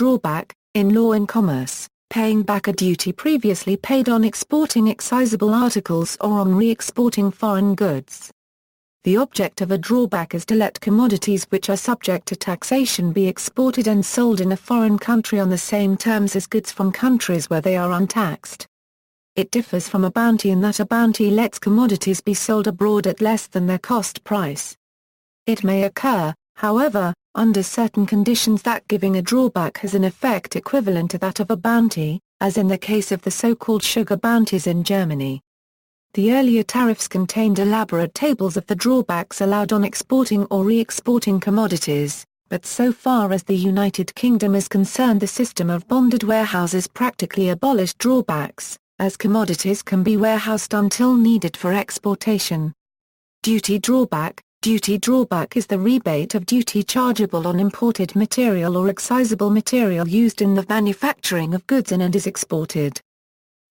drawback, in law and commerce, paying back a duty previously paid on exporting excisable articles or on re-exporting foreign goods. The object of a drawback is to let commodities which are subject to taxation be exported and sold in a foreign country on the same terms as goods from countries where they are untaxed. It differs from a bounty in that a bounty lets commodities be sold abroad at less than their cost price. It may occur, however, under certain conditions that giving a drawback has an effect equivalent to that of a bounty, as in the case of the so-called sugar bounties in Germany. The earlier tariffs contained elaborate tables of the drawbacks allowed on exporting or re-exporting commodities, but so far as the United Kingdom is concerned the system of bonded warehouses practically abolished drawbacks, as commodities can be warehoused until needed for exportation. Duty drawback. Duty drawback is the rebate of duty chargeable on imported material or excisable material used in the manufacturing of goods in and is exported.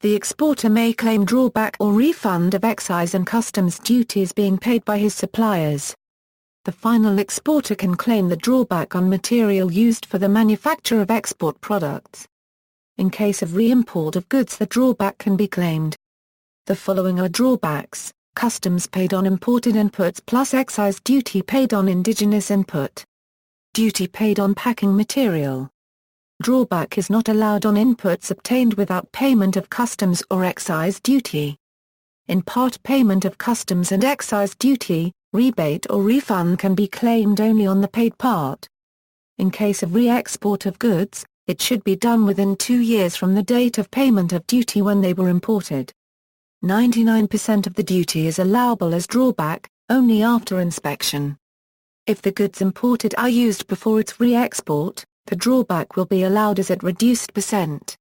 The exporter may claim drawback or refund of excise and customs duties being paid by his suppliers. The final exporter can claim the drawback on material used for the manufacture of export products. In case of re-import of goods the drawback can be claimed. The following are drawbacks: customs paid on imported inputs plus excise duty paid on indigenous input. Duty paid on packing material. Drawback is not allowed on inputs obtained without payment of customs or excise duty. In part payment of customs and excise duty, rebate or refund can be claimed only on the paid part. In case of re-export of goods, it should be done within 2 years from the date of payment of duty when they were imported. 99% of the duty is allowable as drawback, only after inspection. If the goods imported are used before its re-export, the drawback will be allowed as at reduced percent.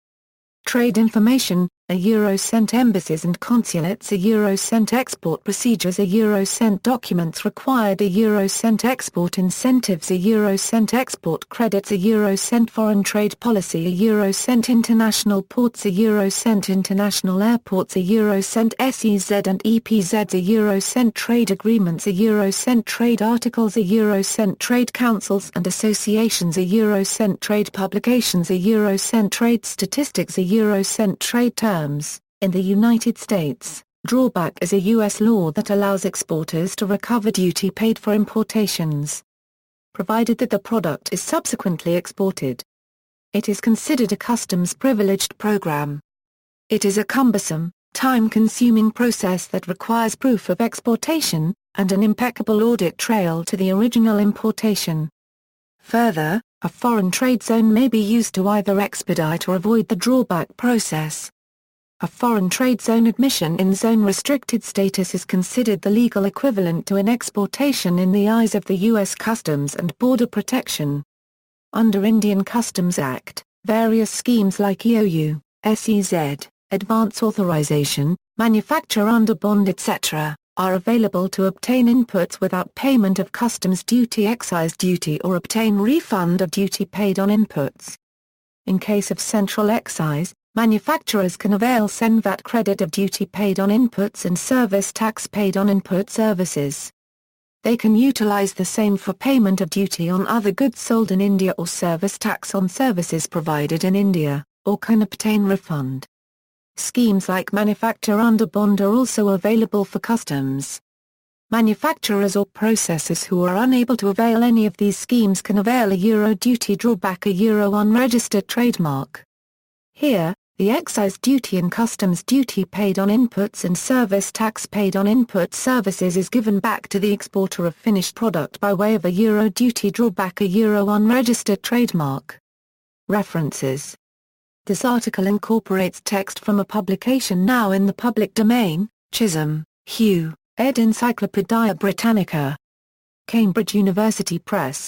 Trade information, €1 embassies and consulates €1 export procedures €1 documents required €1 export incentives €1 export credits €1 foreign trade policy €1 international ports €1 international airports €1 SEZ and EPZs €1 trade agreements €1 trade articles €1 trade councils and associations €1 trade publications €1 trade statistics €1 trade terms. In the United States, drawback is a U.S. law that allows exporters to recover duty paid for importations, provided that the product is subsequently exported. It is considered a customs-privileged program. It is a cumbersome, time-consuming process that requires proof of exportation, and an impeccable audit trail to the original importation. Further, a foreign trade zone may be used to either expedite or avoid the drawback process. A foreign trade zone admission in zone-restricted status is considered the legal equivalent to an exportation in the eyes of the U.S. Customs and Border Protection. Under Indian Customs Act, various schemes like EOU, SEZ, Advance Authorization, Manufacture Under Bond etc., are available to obtain inputs without payment of customs duty, excise duty or obtain refund of duty paid on inputs. In case of central excise, manufacturers can avail CENVAT credit of duty paid on inputs and service tax paid on input services. They can utilize the same for payment of duty on other goods sold in India or service tax on services provided in India, or can obtain refund. Schemes like Manufacture Under Bond are also available for customs. Manufacturers or processors who are unable to avail any of these schemes can avail a Euro duty drawback, a Euro unregistered trademark. Here, the excise duty and customs duty paid on inputs and service tax paid on input services is given back to the exporter of finished product by way of a Euro duty drawback, a Euro unregistered trademark. References. This article incorporates text from a publication now in the public domain, Chisholm, Hugh, ed. Encyclopædia Britannica. Cambridge University Press.